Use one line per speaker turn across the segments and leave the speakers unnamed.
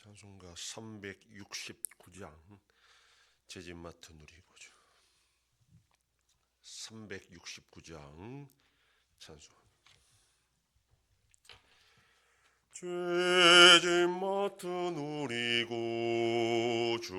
찬송가 369장 제집 맡은 우리 구주 369장 찬송. 죄짐 맡은 우리 구주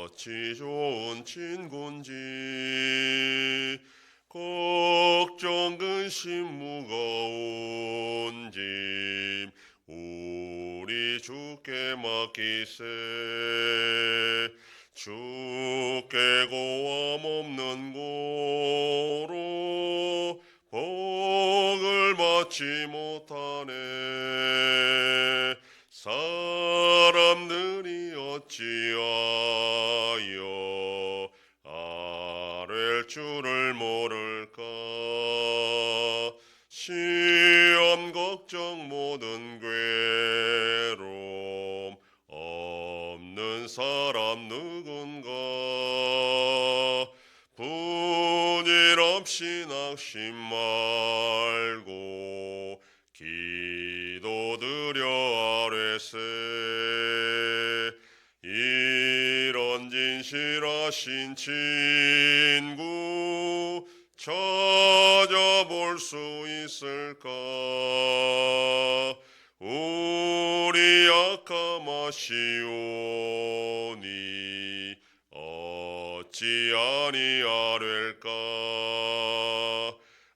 어찌 좋은 친구인지 걱정 근심 무거운 짐 우리 주께 맡기세. 주께 고함 없는 고로 복을 받지 못하네. 사람들이 어찌하여 아랠 줄을 모를까. 시험 걱정 모든 괴로움 없는 사람 누군가. 분일 없이 낙심 말고 기도드려 아뢰세. 이런 진실하신 친구 찾아볼 수 있을까. 우리 약함하시오니 어찌 아니하될까.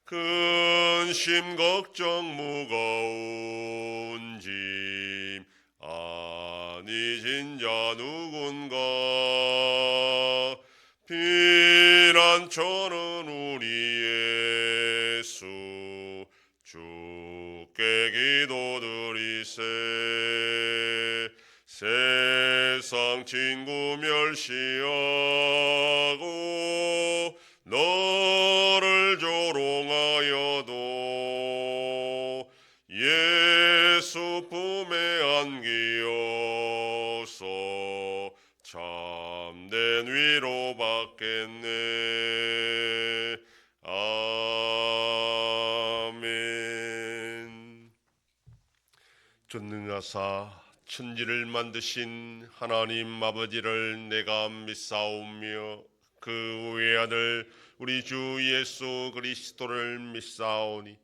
근심 걱정 무거운 짐 아니진 자 누군가. 피난처는 우리 예수 주께 기도드리세. 세상 친구 멸시하고 너를 조롱하여도 예수 품에 안기어서 참된 위로 받겠네. 아멘. 전능하사 천지를 만드신 하나님 아버지를 내가 믿사오며 그 외아들 우리 주 예수 그리스도를 믿사오니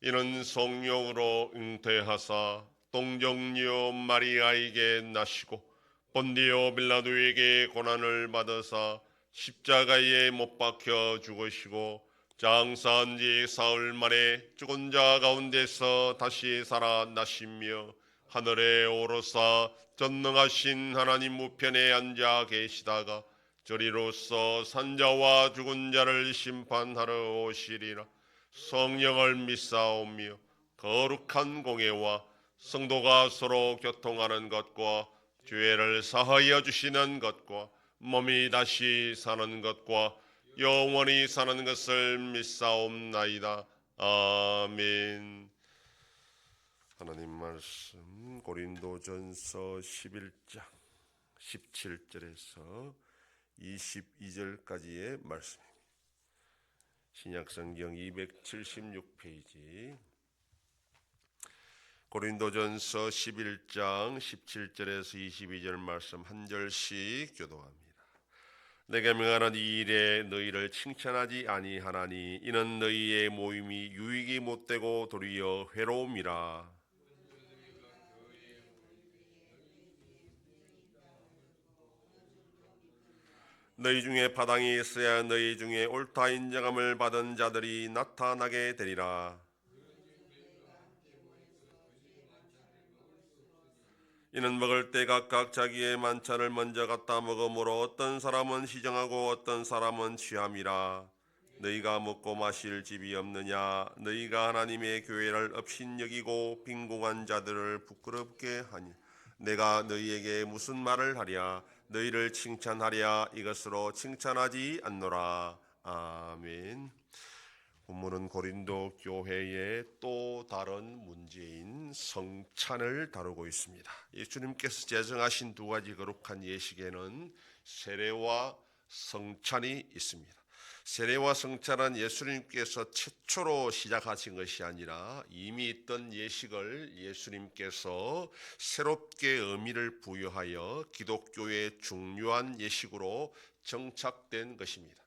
이는 성령으로 잉태하사 동정녀 마리아에게 나시고 본디오 빌라도에게 고난을 받으사 십자가에 못 박혀 죽으시고 장사한 지 사흘 만에 죽은 자 가운데서 다시 살아나시며 하늘에 오르사 전능하신 하나님 우편에 앉아 계시다가 저리로서 산자와 죽은 자를 심판하러 오시리라. 성령을 믿사오며 거룩한 공예와 성도가 서로 교통하는 것과 죄를 사하여 주시는 것과 몸이 다시 사는 것과 영원히 사는 것을 믿사옵나이다. 아멘. 하나님 말씀 고린도전서 11장 17절에서 22절까지의 말씀입니다. 신약성경 276페이지 고린도전서 11장 17절에서 22절 말씀 한 절씩 교독합니다. 내가 명하는 이 일에 너희를 칭찬하지 아니하나니 이는 너희의 모임이 유익이 못되고 도리어 회로움이라. 너희 중에 바당이 있어야 너희 중에 옳다 인정함을 받은 자들이 나타나게 되리라. 이는 먹을 때 각각 자기의 만찬을 먼저 갖다 먹으므로 어떤 사람은 시정하고 어떤 사람은 취함이라. 너희가 먹고 마실 집이 없느냐. 너희가 하나님의 교회를 업신여기고 빈궁한 자들을 부끄럽게 하니 내가 너희에게 무슨 말을 하랴. 너희를 칭찬하랴. 이것으로 칭찬하지 않노라. 아멘. 본문은 고린도 교회의 또 다른 문제인 성찬을 다루고 있습니다. 예수님께서 제정하신 두 가지 거룩한 예식에는 세례와 성찬이 있습니다. 세례와 성찬은 예수님께서 최초로 시작하신 것이 아니라 이미 있던 예식을 예수님께서 새롭게 의미를 부여하여 기독교의 중요한 예식으로 정착된 것입니다.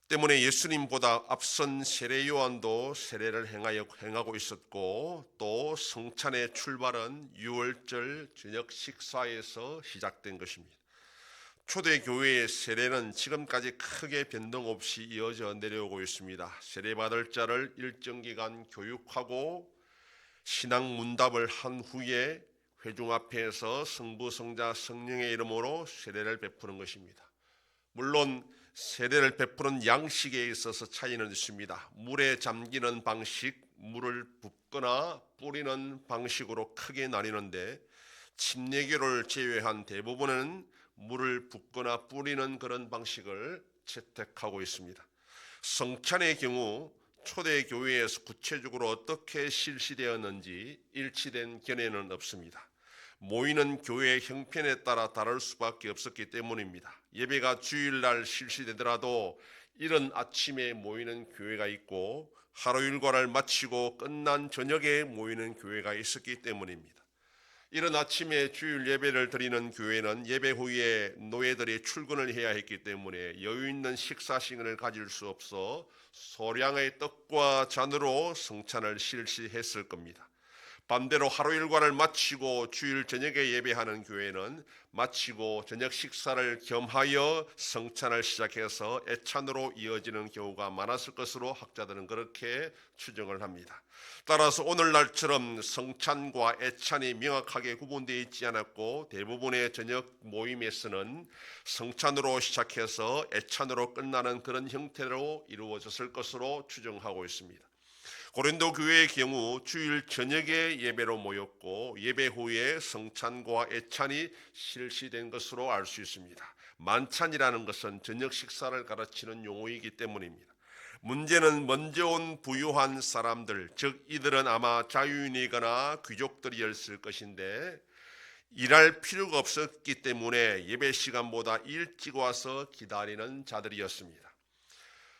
때문에 예수님보다 앞선 세례 요한도 세례를 행하고 있었고, 또 성찬의 출발은 유월절 저녁 식사에서 시작된 것입니다. 초대교회의 세례는 지금까지 크게 변동 없이 이어져 내려오고 있습니다. 세례받을 자를 일정 기간 교육하고 신앙 문답을 한 후에 회중 앞에서 성부, 성자, 성령의 이름으로 세례를 베푸는 것입니다. 물론 세례를 베푸는 양식에 있어서 차이는 있습니다. 물에 잠기는 방식, 물을 붓거나 뿌리는 방식으로 크게 나뉘는데, 침례교를 제외한 대부분은 물을 붓거나 뿌리는 그런 방식을 채택하고 있습니다. 성찬의 경우 초대교회에서 구체적으로 어떻게 실시되었는지 일치된 견해는 없습니다. 모이는 교회의 형편에 따라 다를 수밖에 없었기 때문입니다. 예배가 주일날 실시되더라도 이른 아침에 모이는 교회가 있고, 하루 일과를 마치고 끝난 저녁에 모이는 교회가 있었기 때문입니다. 이른 아침에 주일 예배를 드리는 교회는 예배 후에 노예들이 출근을 해야 했기 때문에 여유 있는 식사 시간을 가질 수 없어 소량의 떡과 잔으로 성찬을 실시했을 겁니다. 반대로 하루 일과를 마치고 주일 저녁에 예배하는 교회는 마치고 저녁 식사를 겸하여 성찬을 시작해서 애찬으로 이어지는 경우가 많았을 것으로 학자들은 그렇게 추정을 합니다. 따라서 오늘날처럼 성찬과 애찬이 명확하게 구분되어 있지 않았고, 대부분의 저녁 모임에서는 성찬으로 시작해서 애찬으로 끝나는 그런 형태로 이루어졌을 것으로 추정하고 있습니다. 고린도 교회의 경우 주일 저녁에 예배로 모였고, 예배 후에 성찬과 애찬이 실시된 것으로 알 수 있습니다. 만찬이라는 것은 저녁 식사를 가르치는 용어이기 때문입니다. 문제는 먼저 온 부유한 사람들, 즉 이들은 아마 자유인이거나 귀족들이었을 것인데, 일할 필요가 없었기 때문에 예배 시간보다 일찍 와서 기다리는 자들이었습니다.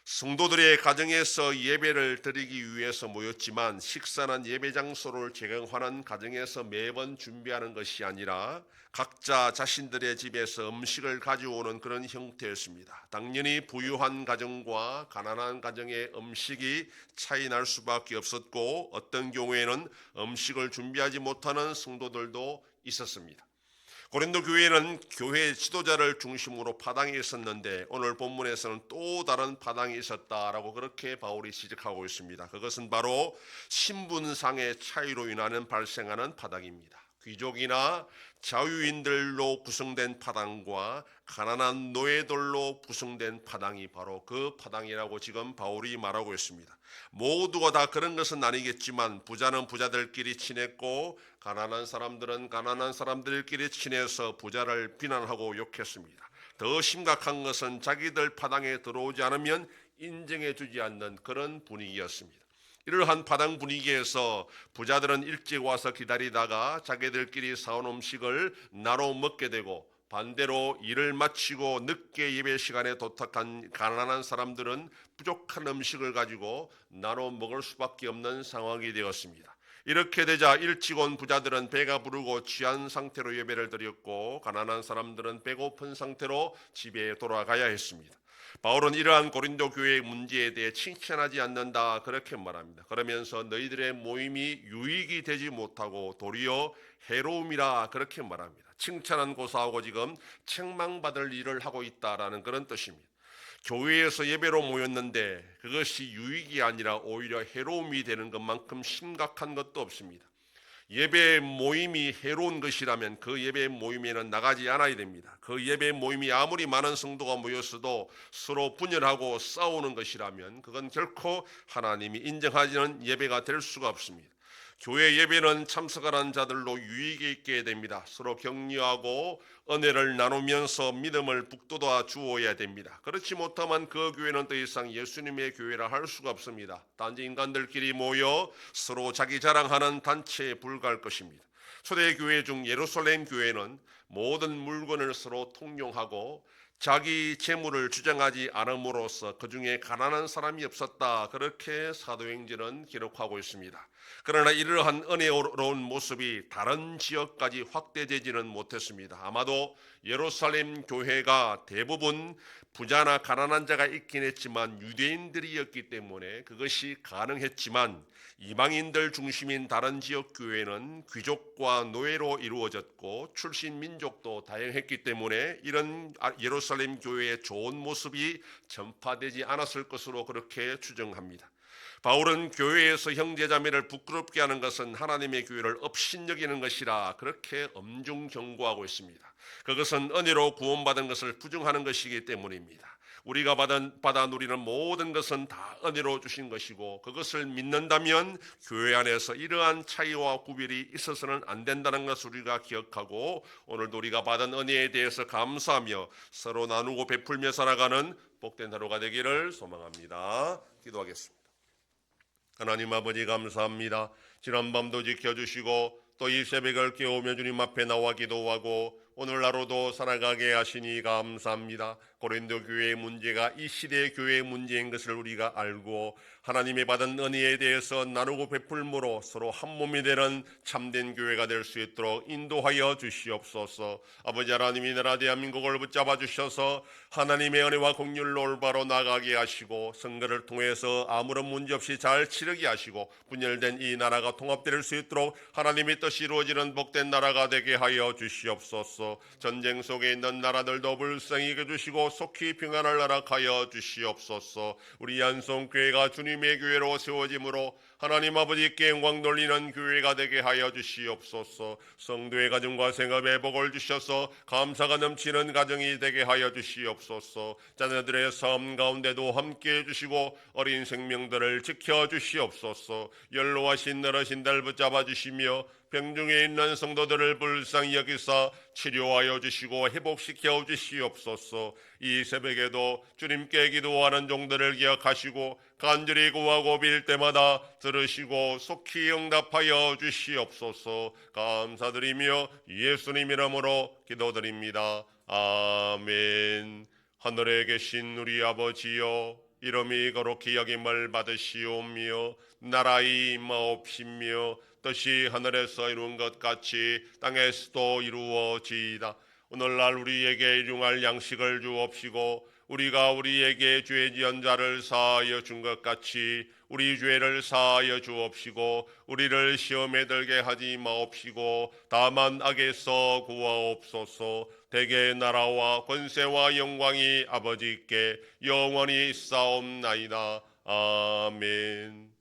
성도들의 가정에서 예배를 드리기 위해서 모였지만, 식사는 예배 장소를 제공하는 가정에서 매번 준비하는 것이 아니라 각자 자신들의 집에서 음식을 가져오는 그런 형태였습니다. 당연히 부유한 가정과 가난한 가정의 음식이 차이 날 수밖에 없었고, 어떤 경우에는 음식을 준비하지 못하는 성도들도 있었습니다. 고린도 교회는 교회 지도자를 중심으로 파당이 있었는데, 오늘 본문에서는 또 다른 파당이 있었다라고 그렇게 바울이 지적하고 있습니다. 그것은 바로 신분상의 차이로 인하여 발생하는 파당입니다. 귀족이나 자유인들로 구성된 파당과 가난한 노예들로 구성된 파당이 바로 그 파당이라고 지금 바울이 말하고 있습니다. 모두가 다 그런 것은 아니겠지만, 부자는 부자들끼리 친했고 가난한 사람들은 가난한 사람들끼리 친해서 부자를 비난하고 욕했습니다. 더 심각한 것은 자기들 파당에 들어오지 않으면 인정해 주지 않는 그런 분위기였습니다. 이러한 파당 분위기에서 부자들은 일찍 와서 기다리다가 자기들끼리 사온 음식을 나눠 먹게 되고, 반대로 일을 마치고 늦게 예배 시간에 도착한 가난한 사람들은 부족한 음식을 가지고 나눠 먹을 수밖에 없는 상황이 되었습니다. 이렇게 되자 일찍 온 부자들은 배가 부르고 취한 상태로 예배를 드렸고, 가난한 사람들은 배고픈 상태로 집에 돌아가야 했습니다. 바울은 이러한 고린도 교회의 문제에 대해 칭찬하지 않는다 그렇게 말합니다. 그러면서 너희들의 모임이 유익이 되지 못하고 도리어 해로움이라 그렇게 말합니다. 칭찬은 고사하고 지금 책망받을 일을 하고 있다라는 그런 뜻입니다. 교회에서 예배로 모였는데 그것이 유익이 아니라 오히려 해로움이 되는 것만큼 심각한 것도 없습니다. 예배 모임이 해로운 것이라면 그 예배 모임에는 나가지 않아야 됩니다. 그 예배 모임이 아무리 많은 성도가 모였어도 서로 분열하고 싸우는 것이라면 그건 결코 하나님이 인정하지는 예배가 될 수가 없습니다. 교회 예배는 참석하는 자들로 유익이 있게 됩니다. 서로 격려하고 은혜를 나누면서 믿음을 북돋아 주어야 됩니다. 그렇지 못하면 그 교회는 더 이상 예수님의 교회라 할 수가 없습니다. 단지 인간들끼리 모여 서로 자기 자랑하는 단체에 불과할 것입니다. 초대교회 중 예루살렘 교회는 모든 물건을 서로 통용하고 자기 재물을 주장하지 않음으로써 그 중에 가난한 사람이 없었다. 그렇게 사도행전은 기록하고 있습니다. 그러나 이러한 은혜로운 모습이 다른 지역까지 확대되지는 못했습니다. 아마도 예루살렘 교회가 대부분 부자나 가난한 자가 있긴 했지만 유대인들이었기 때문에 그것이 가능했지만 이방인들 중심인 다른 지역 교회는 귀족과 노예로 이루어졌고 출신 민족도 다양했기 때문에 이런 예루살렘 교회의 좋은 모습이 전파되지 않았을 것으로 그렇게 추정합니다. 바울은 교회에서 형제자매를 부끄럽게 하는 것은 하나님의 교회를 업신여기는 것이라 그렇게 엄중 경고하고 있습니다. 그것은 은혜로 구원받은 것을 부정하는 것이기 때문입니다. 우리가 받아 누리는 모든 것은 다 은혜로 주신 것이고 그것을 믿는다면 교회 안에서 이러한 차이와 구별이 있어서는 안 된다는 것을 우리가 기억하고 오늘도 우리가 받은 은혜에 대해서 감사하며 서로 나누고 베풀며 살아가는 복된 하루가 되기를 소망합니다. 기도하겠습니다. 하나님 아버지 감사합니다. 지난밤도 지켜주시고 또 이 새벽을 깨우며 주님 앞에 나와 기도하고 오늘 하루도 살아가게 하시니 감사합니다. 고린도 교회의 문제가 이 시대의 교회의 문제인 것을 우리가 알고 하나님의 받은 은혜에 대해서 나누고 베풀므로 서로 한 몸이 되는 참된 교회가 될 수 있도록 인도하여 주시옵소서. 아버지 하나님이 나라 대한민국을 붙잡아 주셔서 하나님의 은혜와 공률로 올바로 나가게 하시고 선거를 통해서 아무런 문제 없이 잘 치르게 하시고 분열된 이 나라가 통합될 수 있도록 하나님의 뜻이 이루어지는 복된 나라가 되게 하여 주시옵소서. 전쟁 속에 있는 나라들도 불쌍히 여겨주시고 속히 평안을 허락하여 주시옵소서. 우리 yan성교회가 주님의 교회로 세워짐으로 하나님 아버지께 영광 돌리는 교회가 되게 하여 주시옵소서. 성도의 가정과 생업에 복을 주셔서 감사가 넘치는 가정이 되게 하여 주시옵소서. 자녀들의 삶 가운데도 함께해 주시고 어린 생명들을 지켜 주시옵소서. 연로하신 어르신들 붙잡아 주시며 병중에 있는 성도들을 불쌍히 여기사 치료하여 주시고 회복시켜 주시옵소서. 이 새벽에도 주님께 기도하는 종들을 기억하시고 간절히 구하고 빌 때마다 들으시고 속히 응답하여 주시옵소서. 감사드리며 예수님 이름으로 기도드립니다. 아멘. 하늘에 계신 우리 아버지여, 이름이 거룩히 여김을 받으시오며 나라의 임하옵시며 뜻이 하늘에서 이룬 것 같이 땅에서도 이루어지이다. 오늘날 우리에게 일용할 양식을 주옵시고 우리가 우리에게 죄 지은 자를 사하여 준 것 같이 우리 죄를 사하여 주옵시고 우리를 시험에 들게 하지 마옵시고 다만 악에서 구하옵소서. 대개 나라와 권세와 영광이 아버지께 영원히 있사옵나이다. 아멘.